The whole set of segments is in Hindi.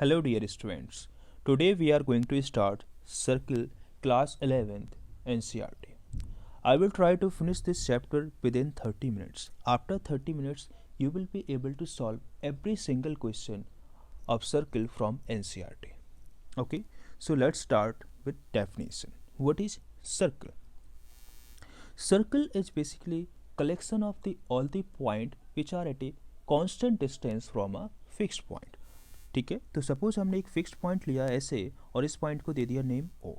Hello dear students. Today we are going to start Circle Class 11th NCERT. I will try to finish this chapter within 30 minutes. After 30 minutes you will be able to solve every single question of Circle from NCERT. Okay, so let's start with definition. What is circle? Circle is basically collection of all the point which are at a constant distance from a fixed point. ठीक है, तो सपोज हमने एक फिक्स्ड पॉइंट लिया ऐसे और इस पॉइंट को दे दिया नेम ओ,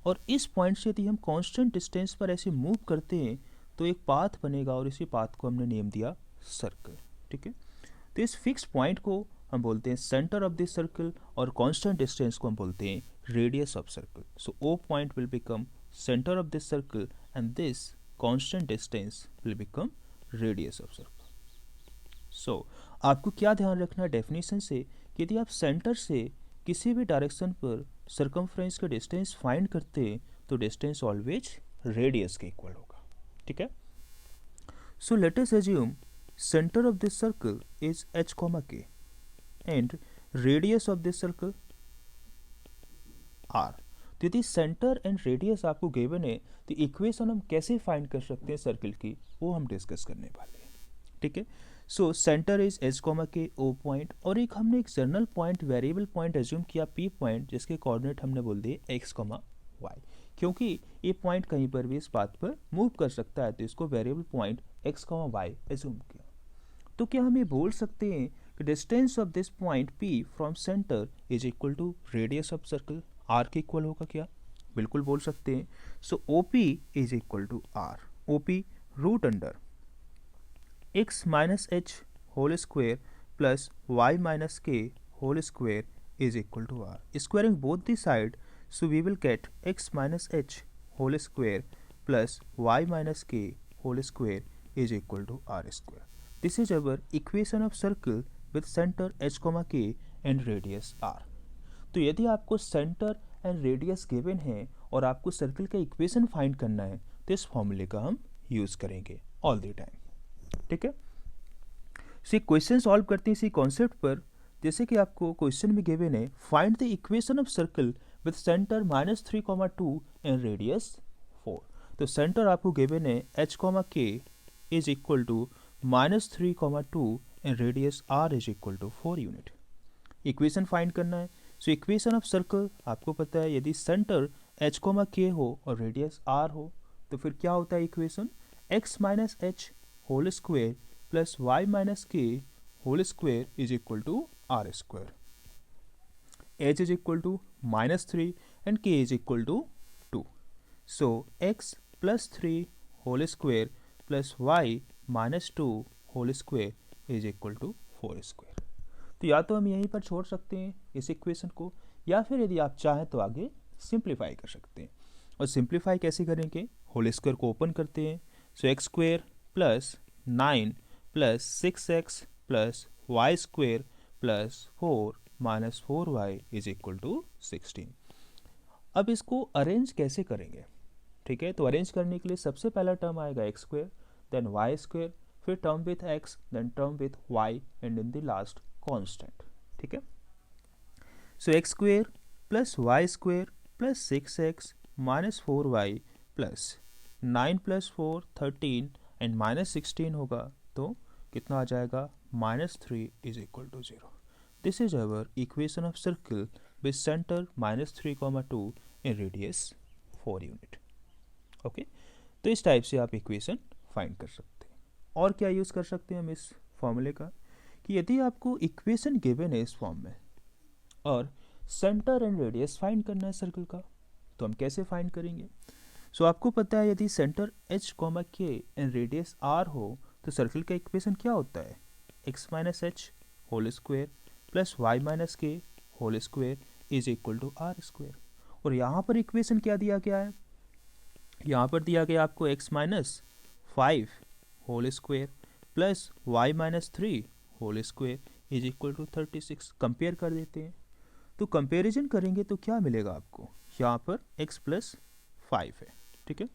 और इस पॉइंट से यदि हम कांस्टेंट डिस्टेंस पर ऐसे मूव करते हैं तो एक पाथ बनेगा और इसी पाथ को हमने नेम दिया सर्कल. ठीक है, तो इस फिक्स पॉइंट को हम बोलते हैं सेंटर ऑफ दिस सर्कल और कांस्टेंट डिस्टेंस को हम बोलते हैं radius of circle. So O point will become centre of this circle and this constant distance will become radius of circle. So आपको क्या ध्यान रखना है डेफिनेशन से, यदि आप सेंटर से किसी भी डायरेक्शन पर सर्कमफ्रेंस का डिस्टेंस फाइंड करते हैं तो डिस्टेंस ऑलवेज रेडियस के इक्वल होगा. ठीक है, so let us assume centre of this circle is h, k and radius of this circle r. तो यदि सेंटर एंड रेडियस आपको गिवन है तो इक्वेशन हम कैसे फाइंड कर सकते हैं सर्कल की, वो हम डिस्कस करने वाले हैं. ठीक है, so centre is h, k o point, और एक हमने एक general point variable point assume किया p पॉइंट, जिसके कोऑर्डिनेट हमने बोल दिए x, y, क्योंकि ये पॉइंट कहीं पर भी इस पाथ पर मूव कर सकता है तो इसको variable point x, y assume किया. तो क्या हम ये बोल सकते हैं कि distance of this point p from centre is equal to radius of circle r के इक्वल होगा क्या? बिल्कुल बोल सकते हैं. So OP is equal to r. OP root under x minus h whole square plus y minus k whole square is equal to r. Squaring both the side, so we will get x minus h whole square plus y minus k whole square is equal to r square. This is our equation of circle with center h, k and radius r. तो यदि आपको सेंटर एंड रेडियस गिवन है और आपको सर्कल का इक्वेशन फाइंड करना है तो इस फॉर्मूले का हम यूज़ करेंगे ऑल द टाइम. ठीक है, सो क्वेश्चन सॉल्व करते हैं इसी कॉन्सेप्ट पर. जैसे कि आपको क्वेश्चन में गिवन है find the equation of circle with centre -3, 2 and radius 4. तो सेंटर आपको गिवन है h, k is equal to -3, 2 and radius r is equal to 4 unit. Equation find करना है. सो इक्वेशन ऑफ सर्कल आपको पता है यदि सेंटर h, k हो और रेडियस r हो तो फिर क्या होता है equation, x minus h whole square plus y minus k whole square is equal to r square. h is equal to -3 and k is equal to 2. So x plus 3 whole square plus y minus 2 whole square is equal to 4 square. तो या तो हम यहीं पर छोड़ सकते हैं इस इक्वेशन को, या फिर यदि आप चाहें तो आगे सिंप्लीफाई कर सकते हैं. और सिंप्लीफाई कैसे करेंगे, होल स्क्वायर को ओपन करते हैं. So x square plus 9 plus 6x plus Y square plus 4 minus 4y is equal to 16. अब इसको अरेंज कैसे करेंगे? ठीक है, तो अरेंज करने के लिए सबसे पहला टर्म आएगा x square, then y square, फिर term with x, then term with y and in the last constant. ठीक है, so x square plus Y square plus 6x minus 4y plus 9 plus 4 13 and minus 16 होगा तो कितना आ जाएगा, -3 is equal to 0. This is our equation of circle with centre -3, 2 in radius 4 unit. Okay, तो इस टाइप से आप इक्वेशन फाइंड कर सकते हैं. और क्या यूज़ कर सकते हैं हम इस फॉर्मूले का, कि यदि आपको इक्वेशन गिवन है इस फॉर्म में और सेंटर एंड रेडियस फाइंड करना है सर्कल का, तो हम कैसे फाइंड करेंगे. सो आपको पता है यदि centre h, k and radius r हो तो सर्कल का इक्वेशन क्या होता है, x minus h whole square plus y minus k whole square is equal to r square. और यहाँ पर इक्वेशन क्या दिया गया है, यहाँ पर दिया गया आपको x minus 5 whole square plus y minus 3 whole square is equal to 36. Compare कर देते हैं, तो कंपेरिजन करेंगे तो क्या मिलेगा आपको, यहाँ पर x प्लस 5 है. ठीक है,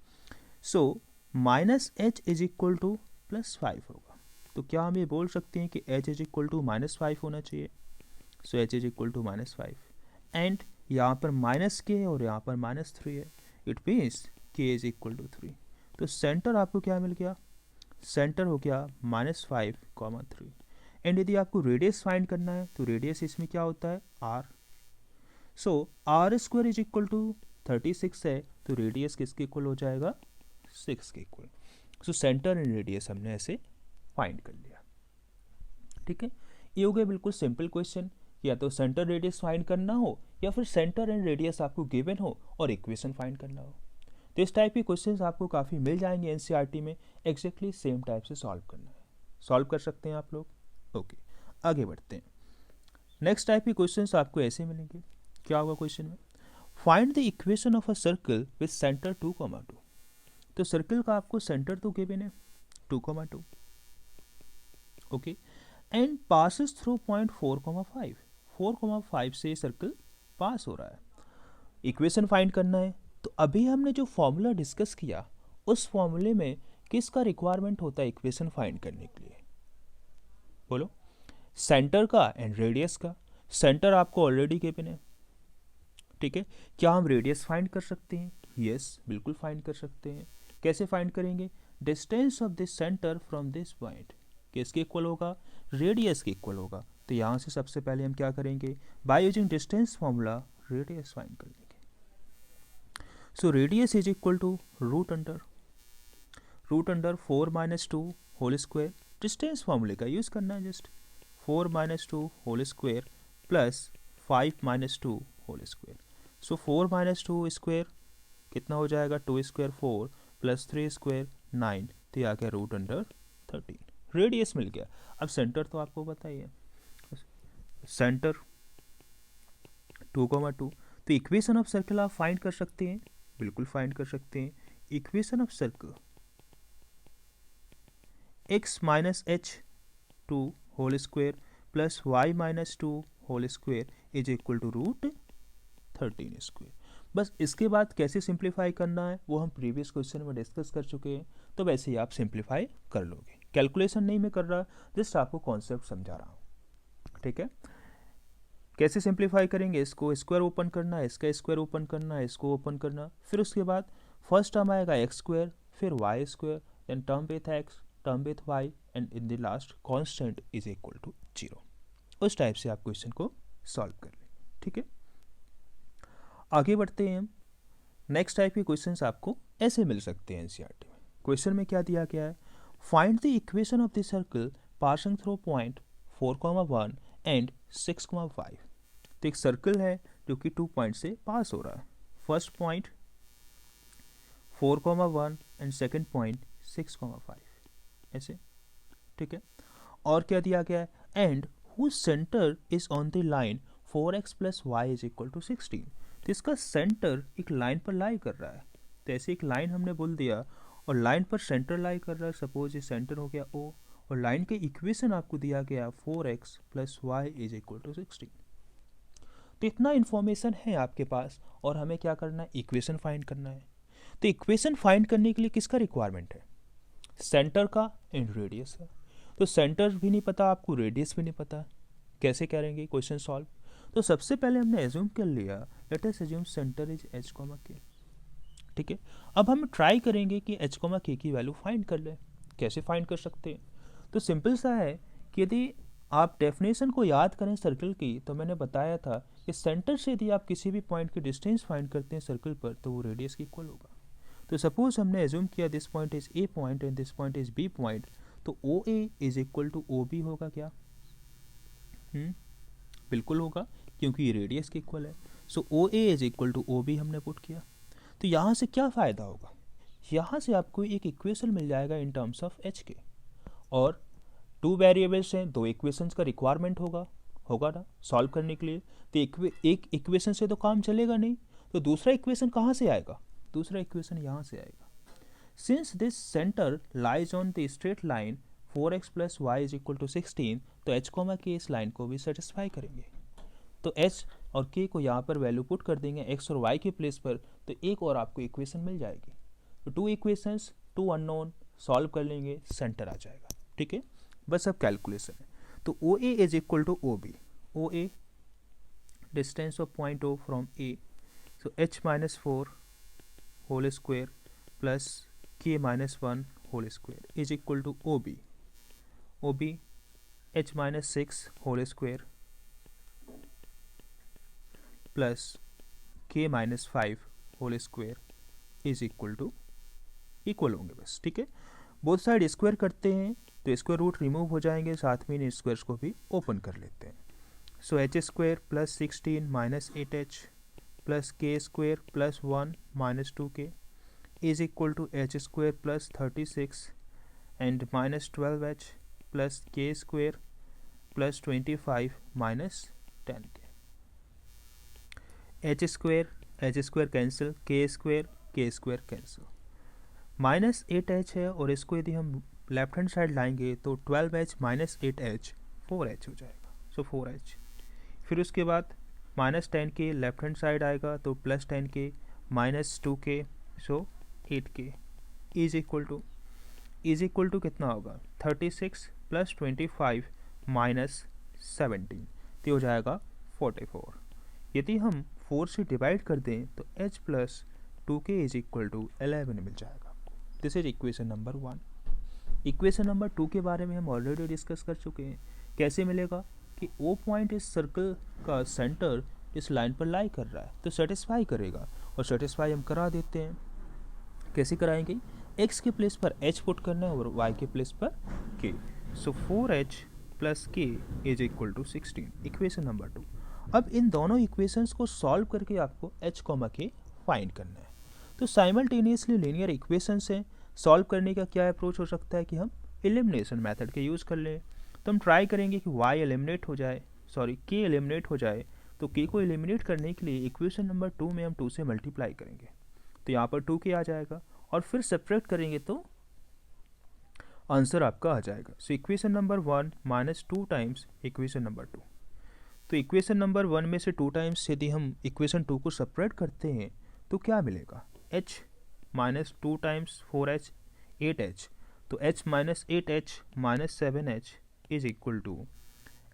so minus H is equal two plus 5 होगा. तो क्या हम ये बोल सकते हैं कि h इज इक्वल टू -5 होना चाहिए. So H is equal to -5 and यहाँ पर -k है और यहाँ पर -3 है, it means k is equal to 3। तो सेंटर आपको क्या मिल गया, सेंटर हो गया -5, 3। एंड यदि आपको रेडियस फाइंड करना है तो रेडियस इसमें क्या होता है r। So r² is equal to 36 है, तो रेडियस किसके इक्वल हो जाएगा 6 के equal. So centre and radius हमने ऐसे फाइंड कर लिया। ठीक है, ये हो गया बिल्कुल सिंपल क्वेश्चन, या तो सेंटर रेडियस फाइंड करना हो या फिर सेंटर एंड रेडियस आपको गिवन हो और इक्वेशन फाइंड करना हो। तो इस टाइप के क्वेश्चंस आपको काफ़ी मिल जाएंगे एनसीईआरटी में, एग्जैक्टली सेम टाइप से सॉल्व करना है। सॉल्व कर सकते हैं आप लोग। ओके, आगे बढ़ते हैं। नेक्स्ट टाइप के क्वेश्चंस आपको ऐसे मिलेंगे। क्या होगा क्वेश्चन में, find the equation of a circle with centre 2,2। तो सर्कल का आपको सेंटर तो गिवन है 2,2, okay, and passes through point 4,5। 4,5 से सर्कल पास हो रहा है। इक्वेशन फाइंड करना है। तो अभी हमने जो फॉर्मूला डिस्कस किया उस फॉर्मूले में किसका रिक्वायरमेंट होता है इक्वेशन फाइंड करने के लिए, बोलो, सेंटर का एंड रेडियस का। सेंटर आपको ऑलरेडी गिवन है, ठीक है। क्या हम रेडियस फाइंड कर सकते हैं, यस बिल्कुल फाइंड कर सकते हैं। कैसे फाइंड करेंगे, distance of this centre from this point किसके इक्वल होगा, रेडियस के इक्वल होगा। तो यहाँ से सबसे पहले हम क्या करेंगे, by using distance formula radius find कर लेंगे। So radius is equal to root under 4 - 2 whole square. Distance फॉर्मूले का यूज करना है, just 4 - 2 whole square plus 5 - 2 whole square. So 4 - 2 square कितना हो जाएगा, 2 स्क्वायर 4 प्लस 3 स्क्वायर 9, तो ये आ गया रूट अंडर 13। रेडियस मिल गया। अब सेंटर तो आपको बताइए, सेंटर 2,2। तो इक्वेशन ऑफ सर्कल आप फाइंड कर सकते हैं, बिल्कुल फाइंड कर सकते हैं। Equation of circle x - h2 whole square plus y - 2 whole square is equal to root 13 square. बस इसके बाद कैसे सिंप्लीफाई करना है वो हम प्रीवियस क्वेश्चन में डिस्कस कर चुके हैं, तो वैसे ही आप सिंप्लीफाई कर लोगे। कैलकुलेशन नहीं मैं कर रहा, जस्ट आपको कॉन्सेप्ट समझा रहा हूँ, ठीक है। कैसे सिंप्लीफाई करेंगे, इसको स्क्वायर ओपन करना है, इसका स्क्वायर ओपन करना है, इसको ओपन करना, फिर उसके बाद फर्स्ट टर्म आएगा एक्स स्क्वायर, फिर Y square, then term with X, term with Y, and in the last constant is equal to 0। उस टाइप से आप क्वेश्चन को सॉल्व कर लेंगे, ठीक है। आगे बढ़ते हैं हम। नेक्स्ट टाइप के क्वेश्चंस आपको ऐसे मिल सकते हैं एनसीईआरटी में। क्वेश्चन में क्या दिया गया है, find the equation of the circle passing through point 4,1 and 6,5। तो एक सर्कल है जो कि 2 पॉइंट से पास हो रहा है। First point 4,1 and second point 6,5, ऐसे, ठीक है। और क्या दिया गया है, and whose centre is on the line 4x plus Y is equal to 16। तो इसका सेंटर एक लाइन पर लाई कर रहा है। तो ऐसे एक लाइन हमने बोल दिया और लाइन पर सेंटर लाई कर रहा है, सपोज ये सेंटर हो गया O, और लाइन के इक्वेशन आपको दिया गया 4x plus Y is equal to 16। तो इतना इन्फॉर्मेशन है आपके पास और हमें क्या करना है, इक्वेशन फाइंड करना है। तो इक्वेशन फाइंड करने के लिए किसका रिक्वायरमेंट है, सेंटर का एंड रेडियस का। तो सेंटर भी नहीं पता आपको, रेडियस भी नहीं पता, कैसे करेंगे क्वेश्चन सॉल्व। तो सबसे पहले हमने एज्यूम कर लिया, let us assume centre is h, k, ठीक है। अब हम ट्राई करेंगे कि h, k की वैल्यू फाइंड कर लें। कैसे फाइंड कर सकते हैं, तो सिंपल सा है कि यदि आप डेफिनेशन को याद करें सर्कल की, तो मैंने बताया था कि सेंटर से यदि आप किसी भी पॉइंट की डिस्टेंस फाइंड करते हैं सर्कल पर, तो वो रेडियस के इक्वल होगा। तो सपोज हमने एज्यूम किया this point is A point and this point is B point, तो O A is equal to O B होगा क्या, बिल्कुल होगा, क्योंकि ये रेडियस के इक्वल है। So O A is equal to O B हमने पुट किया। तो यहाँ से क्या फ़ायदा होगा, यहाँ से आपको एक इक्वेशन मिल जाएगा इन टर्म्स ऑफ एच के, और 2 वेरिएबल्स हैं, 2 इक्वेशंस का रिक्वायरमेंट होगा ना सॉल्व करने के लिए। तो एक इक्वेशन से तो काम चलेगा नहीं, तो दूसरा इक्वेशन कहाँ से आएगा, दूसरा इक्वेशन यहाँ से आएगा। Since this centre lies on the straight line 4x plus Y is equal to 16, तो h, k इस लाइन को भी सेटिस्फाई करेंगे। तो h और k को यहाँ पर वैल्यू पुट कर देंगे x और y के प्लेस पर, तो एक और आपको इक्वेशन मिल जाएगी। तो 2 इक्वेशंस 2 अननोन सॉल्व कर लेंगे, सेंटर आ जाएगा, ठीक है। बस अब कैलकुलेशन है। तो O A is equal to O B, O A distance of point O from A. So h minus 4 whole square plus k minus 1 whole square is equal to OB. OB h minus 6 whole square plus k minus 5 whole square is equal to equal होंगे बस, ठीक है। बोथ साइड स्क्वायर करते हैं तो स्क्वायर रूट रिमूव हो जाएंगे, साथ में इन स्क्वायर्स को भी ओपन कर लेते हैं। So h square plus 16 minus 8h plus k square plus 1 minus 2k is equal to h square plus 36 and minus 12h plus k square plus 25 minus 10k। H square cancel, k square cancel, minus 8h है और इसको यदि हम लेफ्ट हैंड साइड लाएंगे तो 12h माइनस 8h 4h हो जाएगा, सो 4h। फिर उसके बाद minus 10k left hand side आएगा तो plus 10k minus 2k so 8k is equal to कितना होगा 36 प्लस 25 माइनस 17 तो हो जाएगा 44। यदि हम 4 से डिवाइड कर दें तो h plus 2k is equal to 11 मिल जाएगा। This is equation number 1। Equation number 2 के बारे में हम ऑलरेडी डिस्कस कर चुके हैं। कैसे मिलेगा कि O पॉइंट इस सर्कल का सेंटर इस लाइन पर लाई कर रहा है तो सेटिस्फाई करेगा, और सेटिस्फाई हम करा देते हैं। कैसे कराएंगे, x के प्लेस पर h पुट करना है और y के प्लेस पर k। So 4h plus k is equal to 16, equation number 2। अब इन दोनों इक्वेशंस को सॉल्व करके आपको h, k फाइंड करना है। तो साइमल्टेनियसली लीनियर इक्वेशन से सॉल्व करने का क्या अप्रोच हो सकता है कि हम एलिमिनेशन मेथड के यूज़ कर लें। तो हम ट्राई करेंगे कि y एलिमिनेट हो जाए, k एलिमिनेट हो जाए। तो k को एलिमिनेट करने के लिए इक्वेशन नंबर 2 में हम 2 से मल्टीप्लाई करेंगे तो यहाँ पर 2k आ जाएगा, और फिर सेपरेट करेंगे तो आंसर आपका आ जाएगा। So equation number 1 minus 2 times equation number 2। तो इक्वेशन नंबर 1 में से 2 टाइम्स यदि हम इक्वेशन 2 को सेपरेट करते हैं तो क्या मिलेगा, h minus 2 times 4h 8h, तो h minus 8h minus 7h is equal to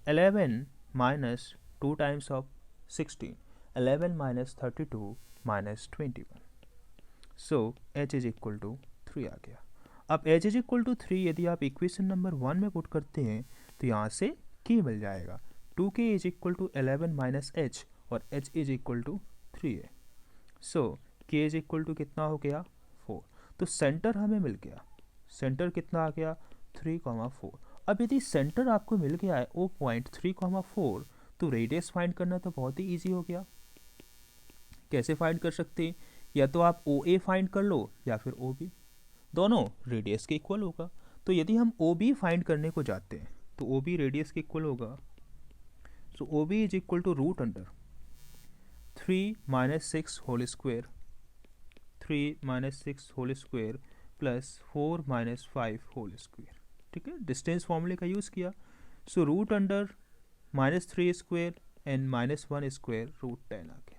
11 minus 2 times of 16, 11 minus 32 minus 21। So h is equal to 3 आ गया। अब h इज इक्वल टू 3 यदि आप इक्वेशन नंबर 1 में पुट करते हैं तो यहाँ से k मिल जाएगा। 2k is equal to 11 minus h और h इज इक्वल टू 3 है। So k is equal to कितना हो गया 4। तो सेंटर हमें मिल गया, सेंटर कितना आ गया 3,4। अब यदि सेंटर आपको मिल गया है O पॉइंट 3,4 तो रेडियस फाइंड करना तो बहुत ही ईजी हो गया। कैसे फाइंड कर सकते हैं, या तो आप OA फाइंड कर लो या फिर OB, दोनों रेडियस के इक्वल होगा। तो यदि हम OB फाइंड करने को जाते हैं तो OB रेडियस के इक्वल होगा। So OB is equal to root under 3 minus 6 whole square, 3 minus 6 whole square plus 4 minus 5 whole square, ठीक है। डिस्टेंस फॉर्मूले का यूज़ किया। So root under minus 3 square and minus 1 square root 10 आ गया।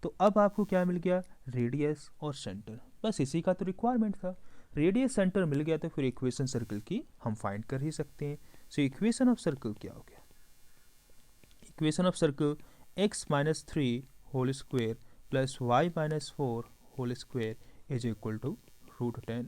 तो अब आपको क्या मिल गया, रेडियस और सेंटर। बस इसी का तो रिक्वायरमेंट था, रेडियस सेंटर मिल गया तो फिर इक्वेशन सर्कल की हम फाइंड कर ही सकते हैं। सो इक्वेशन ऑफ सर्कल क्या हो गया, equation of circle x minus 3 whole square plus y minus 4 whole square is equal to root 10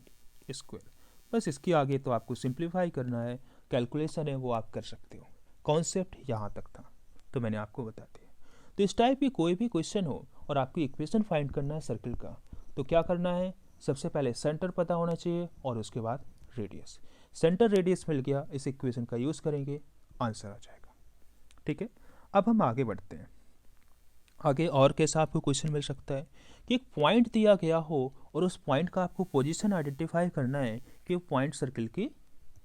square. बस इसके आगे तो आपको सिंप्लीफाई करना है, कैलकुलेशन है वो आप कर सकते हो। कॉन्सेप्ट यहाँ तक था तो मैंने आपको बता दिया। तो इस टाइप की कोई भी क्वेश्चन हो और आपको इक्वेशन फाइंड करना है सर्कल का, तो क्या करना है, सबसे पहले सेंटर पता होना चाहिए और उसके बाद रेडियस। सेंटर रेडियस मिल गया, इस इक्वेशन का यूज़ करेंगे, आंसर आ जाएगा, ठीक है। अब हम आगे बढ़ते हैं। आगे और कैसा आपको क्वेश्चन मिल सकता है कि एक पॉइंट दिया गया हो और उस पॉइंट का आपको पोजीशन आइडेंटिफाई करना है कि वो पॉइंट सर्कल की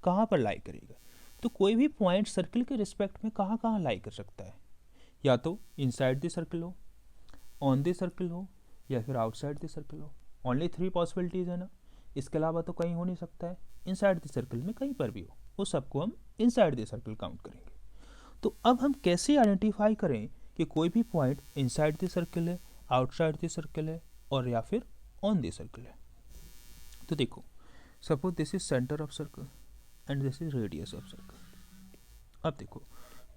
कहाँ पर लाई करेगा। तो कोई भी पॉइंट सर्कल के रिस्पेक्ट में कहाँ कहाँ लाई कर सकता है, या तो इनसाइड द सर्कल हो, ऑन द सर्कल हो, या फिर आउटसाइड द सर्कल हो। ओनली 3 पॉसिबिलिटीज़ है ना, इसके अलावा तो कहीं हो नहीं सकता है। इनसाइड द सर्कल में कहीं पर भी हो, वो सबको हम इनसाइड द सर्कल काउंट करेंगे। तो अब हम कैसे आइडेंटिफाई करें कि कोई भी पॉइंट इनसाइड द सर्कल है, आउटसाइड द सर्कल है और या फिर ऑन द सर्कल है। तो देखो, suppose this is centre of circle and this is radius of circle. अब देखो,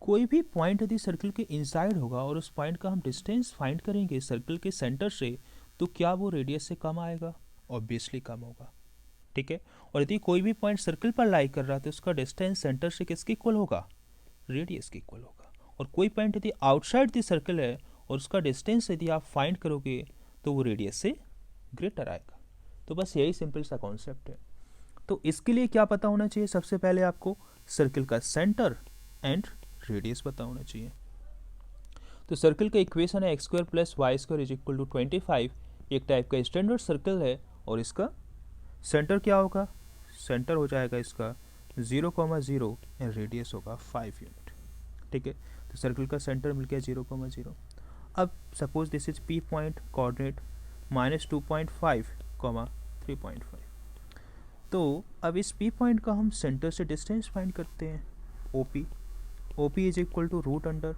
कोई भी पॉइंट यदि सर्कल के इनसाइड होगा और उस पॉइंट का हम डिस्टेंस फाइंड करेंगे सर्कल के सेंटर से, तो क्या वो रेडियस से कम आएगा? ऑब्वियसली कम होगा, ठीक है। और यदि कोई भी पॉइंट सर्कल पर लाई कर रहा है तो उसका डिस्टेंस सेंटर से किसके इक्वल होगा? रेडियस के इक्वल होगा। और कोई पॉइंट यदि आउटसाइड द सर्कल है और उसका डिस्टेंस यदि आप फाइंड करोगे तो वो रेडियस से ग्रेटर आएगा। तो बस यही सिंपल सा कॉन्सेप्ट है। तो इसके लिए क्या पता होना चाहिए? सबसे पहले आपको सर्कल का सेंटर एंड रेडियस पता होना चाहिए। तो सर्कल का इक्वेशन है X square plus Y square is equal to 25। एक टाइप का स्टैंडर्ड सर्कल है और इसका सेंटर क्या होगा? सेंटर हो जाएगा इसका 0,0 एंड रेडियस होगा 5 यूनिट, ठीक है। तो सर्कल का सेंटर मिल गया 0,0। अब suppose this is P point, coordinate -2.5, 3.5। तो अब इस पी पॉइंट का हम सेंटर से डिस्टेंस फाइंड करते हैं, OP. OP is equal to root under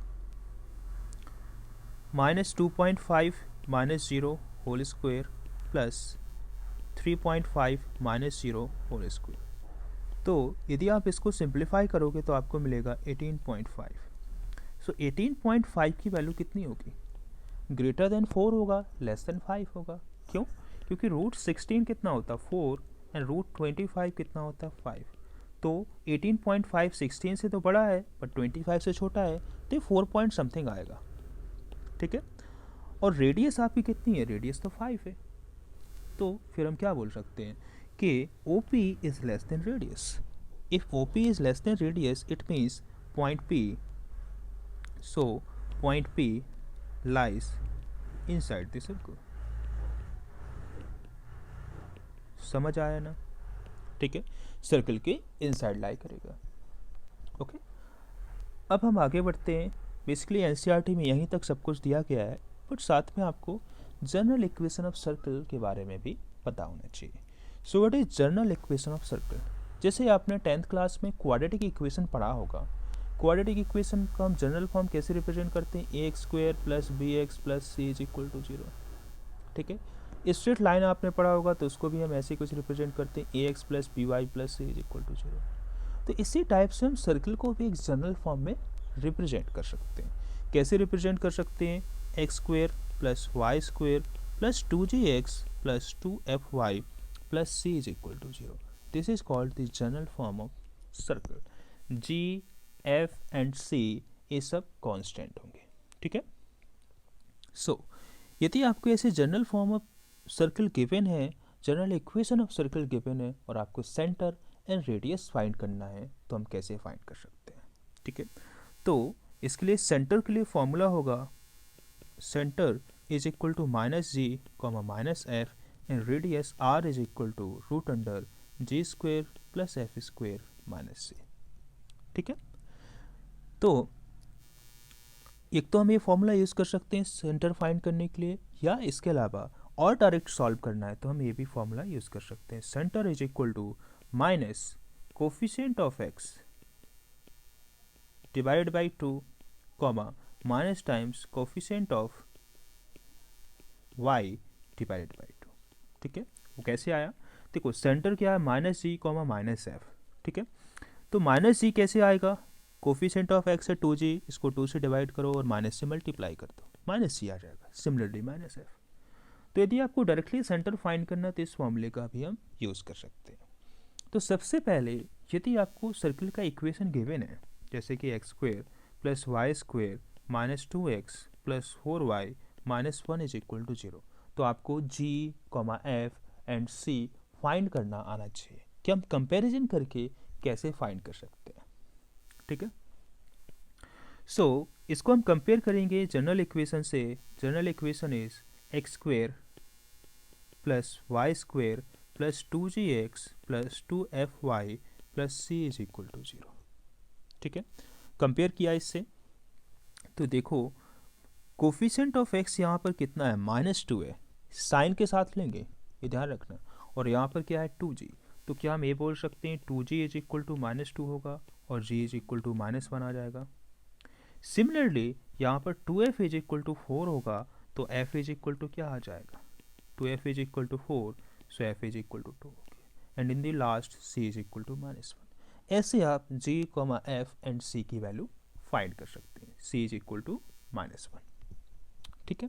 -2.5 -0 whole square plus 3.5 -0 whole square. तो यदि आप इसको सिंप्लीफाई करोगे तो आपको मिलेगा 18.5। सो 18.5 की वैल्यू कितनी होगी? ग्रेटर देन 4 होगा, लेस देन 5 होगा। क्यों? क्योंकि रूट 16 कितना होता है? 4 एंड रूट 25 कितना होता है? 5। तो 18.5 16 से तो बड़ा है बट 25 से छोटा है, तो 4 पॉइंट समथिंग आएगा, ठीक है। और रेडियस आपकी कितनी है? रेडियस तो 5 है। तो फिर हम क्या बोल सकते हैं कि OP is less than radius. If OP is less than radius it means point P, so point P lies inside the circle। समझ आया ना? ठीक है, सर्कल के इनसाइड लाई करेगा। ओके, अब हम आगे बढ़ते हैं। बेसिकली एनसीईआरटी में यहीं तक सब कुछ दिया गया है, बट साथ में आपको जनरल इक्वेशन ऑफ सर्कल के बारे में भी पता होना चाहिए। So what is general equation of circle? जैसे आपने 10th क्लास में क्वाड्रेटिक इक्वेशन पढ़ा होगा। क्वाड्रेटिक इक्वेशन का हम जनरल फॉर्म कैसे रिप्रेजेंट करते हैं? A x square plus b x plus C is equal to 0, ठीक है। स्ट्रेट लाइन आपने पढ़ा होगा तो उसको भी हम ऐसे कुछ रिप्रेजेंट करते हैं, a x plus b y plus C is equal to 0। तो इसी टाइप से हम सर्कल को भी एक जनरल फॉर्म में रिप्रेजेंट कर सकते हैं। कैसे रिप्रेजेंट कर सकते हैं? X square plus Y square plus 2gx plus 2fy plus C is equal to 0। This is called the general form of circle. G, f and c ये सब कांस्टेंट होंगे, ठीक है। सो यदि आपको ऐसे general form of circle given है, general equation of circle given है और आपको सेंटर एंड रेडियस फाइंड करना है, तो हम कैसे फाइंड कर सकते हैं? ठीक है, तो इसके लिए सेंटर के लिए फॉर्मूला होगा centre is equal to -g, -f and radius r is equal to root under g square plus f square minus c, ठीक है। तो एक तो हम ये फॉर्मूला यूज़ कर सकते हैं सेंटर फाइंड करने के लिए, या इसके अलावा और डायरेक्ट सॉल्व करना है तो हम ये भी फॉर्मूला यूज़ कर सकते हैं। Centre is equal to minus coefficient of x divided by 2 comma minus times coefficient of y divided by 2, ठीक है। वो कैसे आया? देखो सेंटर क्या है? -g, -f, ठीक है। तो -g कैसे आएगा? कोफिशिएंट ऑफ x है 2g, इसको 2 से डिवाइड करो और माइनस से मल्टीप्लाई कर दो, -c आ जाएगा। Similarly -f। तो यदि आपको डायरेक्टली सेंटर फाइंड करना है तो इस फॉर्मूले का भी हम यूज़ कर सकते हैं। तो सबसे पहले यदि आपको सर्कल का इक्वेशन गिवन है, जैसे कि X square plus Y square -2x plus 4y -1 is equal to 0, तो आपको g, f and c find करना आना चाहिए कि हम कंपैरिजन करके कैसे फाइंड कर सकते हैं, ठीक है। सो इसको हम कंपेयर करेंगे जनरल इक्वेशन से। General equation is X square plus Y square plus 2gx plus 2fy plus C is equal to 0, ठीक है। कंपेयर किया इससे तो देखो कोफिशिएंट ऑफ x यहाँ पर कितना है? -2 है, साइन के साथ लेंगे, ये ध्यान रखना। और यहाँ पर क्या है? 2g। तो क्या हम ये बोल सकते हैं 2g इज इक्वल टू -2 होगा और g इज इक्वल टू -1 आ जाएगा। सिमिलरली यहाँ पर 2f इज इक्वल टू 4 होगा तो f इज इक्वल टू क्या आ जाएगा? 2f is equal to 4, so f is equal to 2 होगी। And in the last c is equal to -1। ऐसे आप g, f एंड c की वैल्यू फाइंड कर सकते हैं, c इज इक्वल टू -1। ठीक है,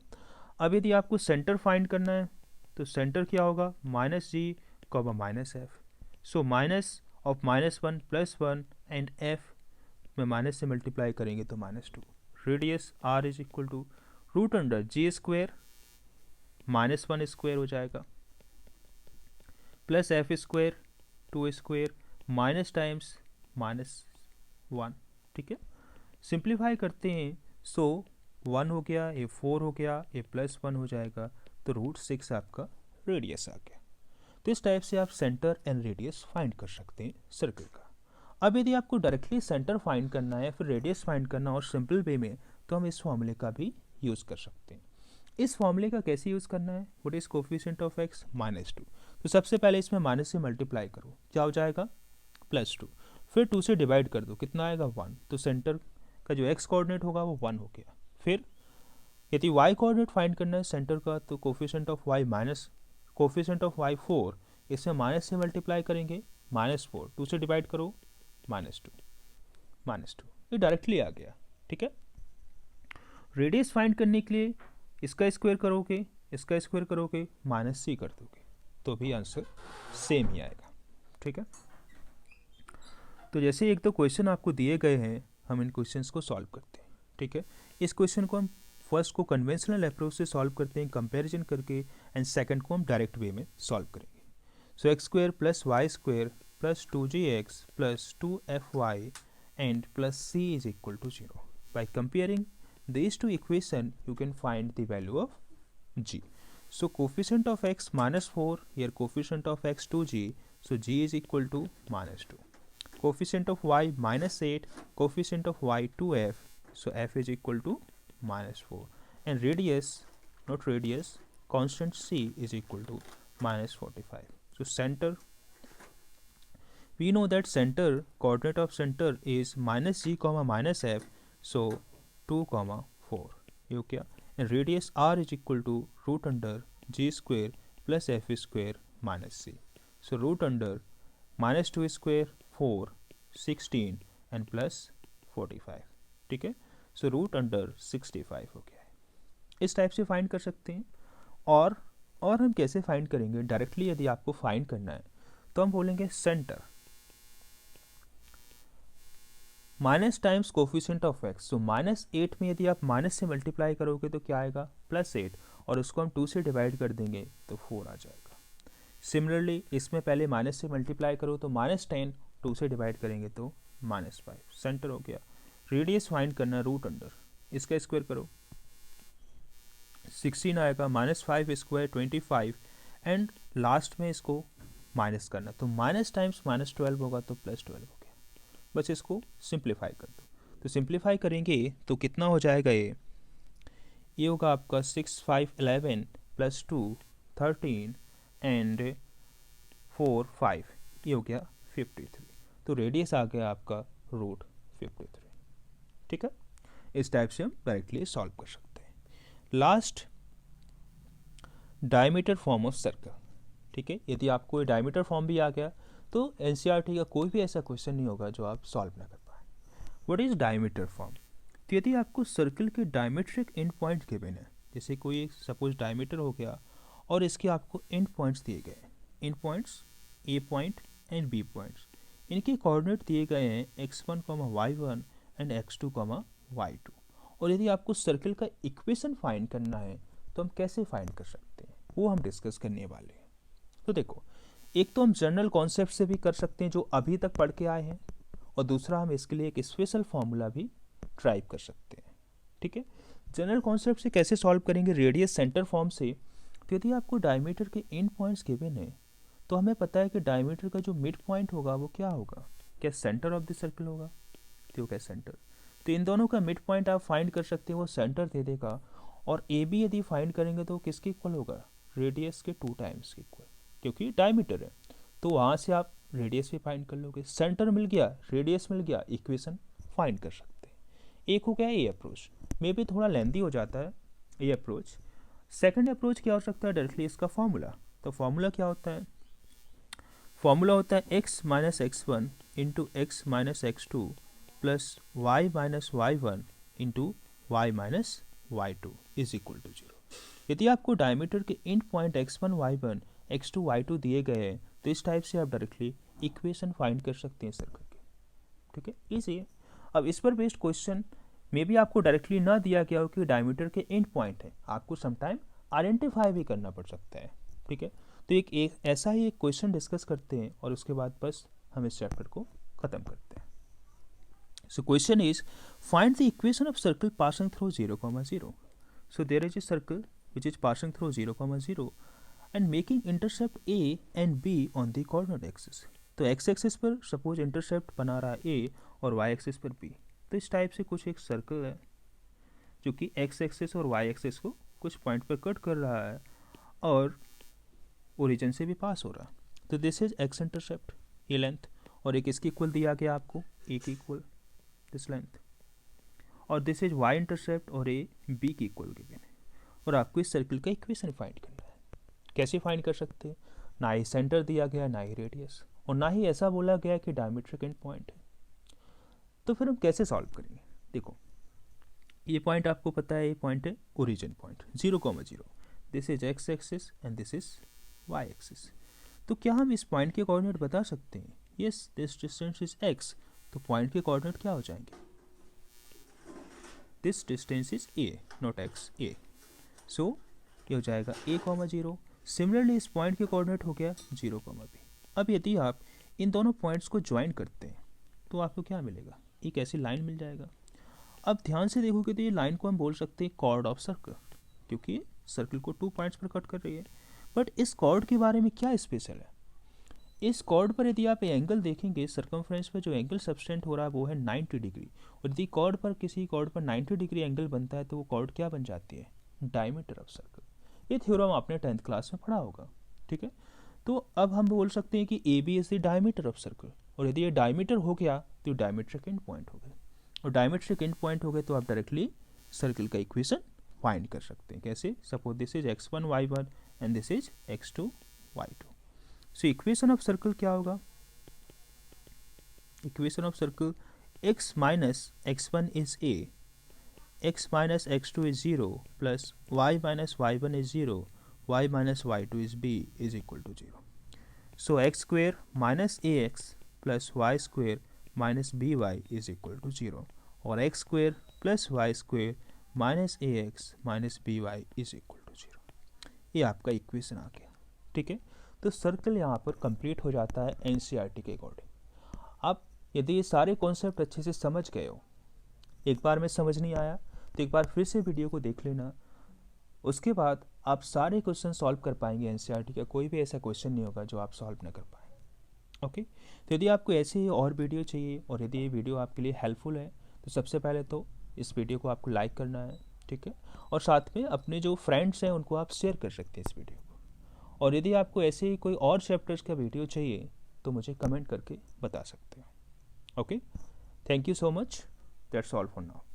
अब यदि आपको सेंटर फाइंड करना है तो सेंटर क्या होगा, -g, -f। So minus of -1 +1 and f में माइनस से मल्टीप्लाई करेंगे तो -2। Radius r is equal to √g², -1² हो जाएगा, प्लस f², 2² माइनस टाइम्स -1। ठीक है, सिंप्लीफाई करते हैं, सो 1 हो गया, ये 4 हो गया, ये +1 हो जाएगा, तो √6 आपका रेडियस आ गया। तो इस टाइप से आप सेंटर एंड रेडियस फाइंड कर सकते हैं सर्कल का। अब यदि आपको डायरेक्टली सेंटर फाइंड करना है, फिर रेडियस फाइंड करना और सिंपल वे में, तो हम इस फॉर्मूले का भी यूज़ कर सकते हैं। इस फॉर्मूले का कैसे यूज़ करना है, what is coefficient of x, -2। तो सबसे पहले इसमें माइनस से मल्टीप्लाई करो, क्या हो जाएगा, +2। फिर 2 से डिवाइड कर दो, कितना आएगा, 1। तो सेंटर का जो x कोऑर्डिनेट होगा वो 1 हो गया। फिर यदि y कोऑर्डिनेट फाइंड करना है सेंटर का, तो coefficient of y minus coefficient of y 4, इसमें माइनस से मल्टीप्लाई करेंगे, -4, 2 से डिवाइड करो, -2, ये डायरेक्टली आ गया। ठीक है, रेडियस फाइंड करने के लिए इसका स्क्वायर करोगे, इसका स्क्वायर करोगे, -c कर दोगे, तो भी आंसर सेम ही आएगा। ठीक है, तो जैसे एक दो क्वेश्चन आपको दिए गए हैं, हम इन क्वेश्चंस को सॉल्व करते हैं। ठीक है, इस क्वेश्चन को हम फर्स्ट को कन्वेंशनल अप्रोच से सॉल्व करते हैं कंपैरिजन करके, एंड सेकंड को हम डायरेक्ट वे में सॉल्व करेंगे। सो x² + y² + 2gx + 2fy and plus c is equal to 0. By comparing these two equations, you can find the value of g. So coefficient of x -4, here coefficient of x 2g, so g is equal to -2. Coefficient of y -8, coefficient of y 2f, so f is equal to -4. And radius, not radius, constant c is equal to -45. So center, we know that center coordinate of center is -g, -f, so 2, 4, ये हो गया। And radius r is equal to √g² + f² - c, so √(-2², 4, 16 and +45। ठीक है, सो √65 हो गया है। इस टाइप से फाइंड कर सकते हैं। और हम कैसे फाइंड करेंगे, डायरेक्टली यदि आपको फाइंड करना है तो हम बोलेंगे centre minus times coefficient of x। सो -8 में यदि आप माइनस से मल्टीप्लाई करोगे तो क्या आएगा, +8, और उसको हम 2 से डिवाइड कर देंगे तो 4 आ जाएगा। सिमिलरली इसमें पहले माइनस से मल्टीप्लाई करो तो -10, 2 से डिवाइड करेंगे तो -5, सेंटर हो गया। रेडियस फाइंड करना, √अंडर, इसका स्क्वायर करो, 16 आएगा, -5² 25, एंड लास्ट में इसको माइनस करना, तो माइनस टाइम्स -12 होगा तो +12 हो गया। बस इसको सिंप्लीफाई कर दो, तो सिंप्लीफाई करेंगे तो कितना हो जाएगा, ये होगा आपका 6, 5, 11 + 2 13 एंड 4, 5, ये हो गया 53। तो रेडियस आ गया आपका √53। ठीक है, इस टाइप से हम डायरेक्टली सॉल्व कर सकते हैं। Last, diameter form of circle. ठीक है, यदि आपको डायमीटर फॉर्म भी आ गया तो एनसीईआरटी का कोई भी ऐसा क्वेश्चन नहीं होगा जो आप सॉल्व ना कर पाए। व्हाट इज डायमीटर फॉर्म, तो यदि आपको सर्कल के डायमीट्रिक एंड पॉइंट गिवन है, जैसे कोई सपोज डायमीटर हो गया और इसके आपको एंड पॉइंट्स दिए गए, end points A point and B points, इनके कोऑर्डिनेट दिए गए हैं x1, y1 and x2, y2। और यदि आपको सर्कल का इक्वेशन फाइंड करना है तो हम कैसे फाइंड कर सकते हैं, वो हम डिस्कस करने वाले हैं। तो देखो, एक तो हम जनरल कॉन्सेप्ट से भी कर सकते हैं जो अभी तक पढ़ के आए हैं, और दूसरा हम इसके लिए एक स्पेशल फॉर्मूला भी ड्राइव कर सकते हैं। ठीक है, जनरल कॉन्सेप्ट से कैसे सॉल्व करेंगे, रेडियस सेंटर फॉर्म से। तो यदि आपको डायमीटर के एंड पॉइंट्स गिवन है तो हमें पता है कि डायमीटर का जो मिड पॉइंट होगा वो क्या होगा, क्या सेंटर ऑफ द सर्कल होगा, तो क्या सेंटर। तो इन दोनों का मिड पॉइंट आप फाइंड कर सकते हैं, वो सेंटर दे देगा। और ए बी यदि फाइंड करेंगे तो किसके इक्वल होगा, रेडियस के 2 टाइम्स के इक्वल, क्योंकि डायमीटर है। तो वहाँ से आप रेडियस भी फाइंड कर लोगे, सेंटर मिल गया, रेडियस मिल गया, इक्वेशन फाइंड कर सकते हैं। एक हो गया ये अप्रोच, मे भी थोड़ा लेंदी हो जाता है ये अप्रोच। सेकंड अप्रोच क्या हो सकता है, डायरेक्टली इसका फॉर्मूला। तो फॉर्मूला क्या होता है, फॉर्मूला होता है x - x1 × x - x2 plus Y minus Y one into Y minus Y two is equal to 0। यदि आपको डायमीटर के and point x1 y1 x2 y2 दिए गए हैं तो इस टाइप से आप डायरेक्टली इक्वेशन फाइंड कर सकते हैं सर्कल की। ठीक है, इजी है। अब इस पर बेस्ड क्वेश्चन में भी आपको डायरेक्टली ना दिया गया हो कि डायमीटर के एंड पॉइंट है, आपको समटाइम आइडेंटिफाई भी करना पड़ सकता है। ठीक है, तो एक ऐसा ही एक क्वेश्चन डिस्कस करते हैं और उसके बाद बस हम इस चैप्टर को ख़त्म करते हैं। So question is find the equation of circle passing through 0,0। So there is a circle which is passing through 0,0 and making intercept A and B on the coordinate axis। तो x एक्सिस पर सपोज इंटरसेप्ट बना रहा है A और y एक्सिस पर B। तो इस टाइप से कुछ एक सर्कल है जो कि x एक्सिस और y एक्सिस को कुछ पॉइंट पर कट कर रहा है और ओरिजिन से भी पास हो रहा है। तो दिस इज x इंटरसेप्ट ये लेंथ और एक इसकी इक्वल दिया गया आपको A की इक्वल दिस लेंथ, और दिस इज y इंटरसेप्ट और A B की इक्वल गिवन है। और आपको इस सर्कल का इक्वेशन फाइंड करना है। कैसे फाइंड कर सकते हैं? ना ही सेंटर दिया गया, ना ही रेडियस, और ना ही ऐसा बोला गया कि डायमीट्रिक एंड पॉइंट है। तो फिर हम कैसे सॉल्व करेंगे? देखो, ये पॉइंट आपको पता है, ये पॉइंट है origin point 0,0। This is x axis and this is y axis. तो क्या हम इस पॉइंट के कोऑर्डिनेट बता सकते हैं? Yes, this distance is x, तो पॉइंट के कोऑर्डिनेट क्या हो जाएंगे? This distance is a, not x, a। सो ये हो जाएगा a,0। सिमिलरली इस पॉइंट के कोऑर्डिनेट हो गया 0,b। अब यदि आप इन दोनों पॉइंट्स को ज्वाइन करते हैं तो आपको क्या मिलेगा? एक ऐसी लाइन मिल जाएगा। अब ध्यान से देखोगे तो ये लाइन को हम बोल सकते हैं कॉर्ड ऑफ सर्कल, क्योंकि सर्कल को 2 पॉइंट्स पर कट कर रही है। बट इस कॉर्ड के बारे में क्या स्पेशल है? इस कॉर्ड पर यदि आप एंगल देखेंगे, सर्कमफ्रेंस पर जो एंगल सब्सटेंट हो रहा है वो है 90 डिग्री, और यदि कॉर्ड पर किसी कॉर्ड पर 90 डिग्री एंगल बनता है तो वो कॉर्ड क्या बन जाती है? Diameter of circle. ये थ्योरम आपने 10th क्लास में पढ़ा होगा। ठीक है, तो अब हम बोल सकते हैं कि A B is the diameter of circle, और यदि ये डायमीटर हो गया तो डायमीट्रिक एंड पॉइंट हो गए, और डायमीट्रिक एंड पॉइंट हो गए तो आप डायरेक्टली सर्कल का इक्वेशन फाइंड कर सकते हैं। कैसे? Suppose this is x1 y1 and this is x2 y2। So equation of circle क्या होगा? Equation of circle x minus x1 is a, x minus x2 is 0 plus y minus y1 is 0, y minus y2 is b is equal to 0. So x square minus ax plus y square minus by is equal to 0, और x square plus y square minus ax minus by is equal to 0। ये आपका इक्वेशन आ गया। ठीक है, तो सर्कल यहाँ पर कंप्लीट हो जाता है एनसीईआरटी के अकॉर्डिंग। अब यदि ये सारे कॉन्सेप्ट अच्छे से समझ गए हो, एक बार में समझ नहीं आया तो एक बार फिर से वीडियो को देख लेना, उसके बाद आप सारे क्वेश्चन सॉल्व कर पाएंगे। एनसीईआरटी का कोई भी ऐसा क्वेश्चन नहीं होगा जो आप सॉल्व ना कर पाए। ओके, तो यदि आपको ऐसे ही और वीडियो चाहिए और यदि ये वीडियो आपके लिए हेल्पफुल है तो सबसे पहले तो इस वीडियो को आपको लाइक करना है। ठीक है, और साथ में अपने जो फ्रेंड्स हैं उनको आप शेयर कर सकते हैं इस वीडियो को। और यदि आपको ऐसे ही कोई और चैप्टर्स का वीडियो चाहिए तो मुझे कमेंट करके बता सकते हैं। Okay, thank you so much, that's all for now.